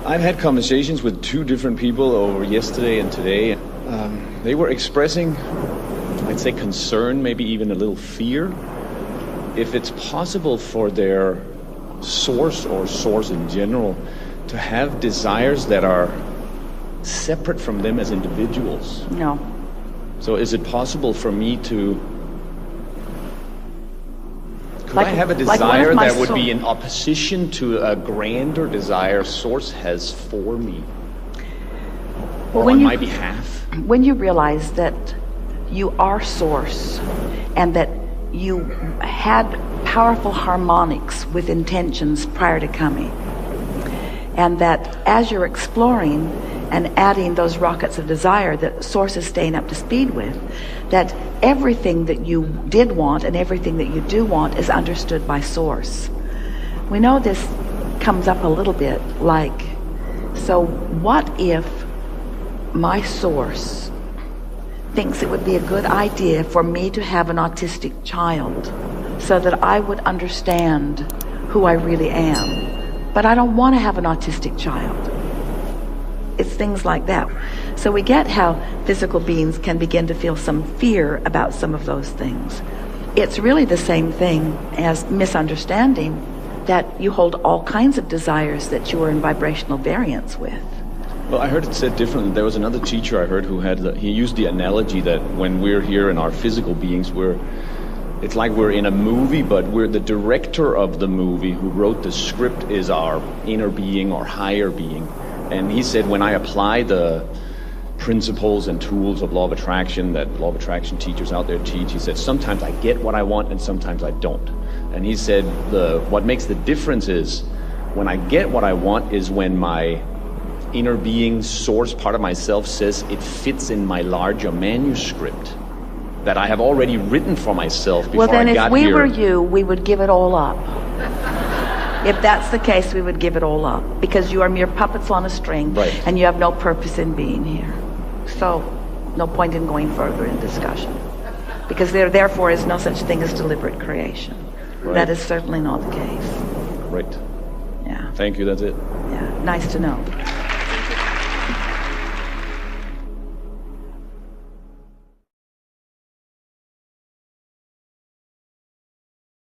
I've had conversations with two different people over yesterday and today. They were expressing, I'd say, concern, maybe even a little fear, if it's possible for their source or source in general to have desires that are separate from them as individuals. No. So is it possible for me to... Could I have a desire that would be in opposition to a grander desire source has for me, or on my behalf? When you realize that you are source and that you had powerful harmonics with intentions prior to coming, and that as you're exploring and adding those rockets of desire that source is staying up to speed with, that everything that you did want and everything that you do want is understood by source. We know this comes up a little bit like, so what if my source thinks it would be a good idea for me to have an autistic child so that I would understand who I really am, but I don't want to have an autistic child. It's things like that. So we get how physical beings can begin to feel some fear about some of those things. It's really the same thing as misunderstanding that you hold all kinds of desires that you are in vibrational variance with. Well, I heard it said differently. There was another teacher I heard who he used the analogy that when we're here in our physical beings, it's like we're in a movie, but we're the director of the movie. Who wrote the script is our inner being or higher being. And he said, when I apply the principles and tools of law of attraction that law of attraction teachers out there teach, he said, sometimes I get what I want and sometimes I don't. And he said, what makes the difference is when I get what I want is when my inner being source part of myself says it fits in my larger manuscript that I have already written for myself before I got here. Well, then if we were you, we would give it all up. If that's the case, we would give it all up, because you are mere puppets on a string, right, and you have no purpose in being here. So, no point in going further in discussion, because there therefore is no such thing as deliberate creation. Right. That is certainly not the case. Right. Yeah. Thank you, that's it. Yeah, nice to know.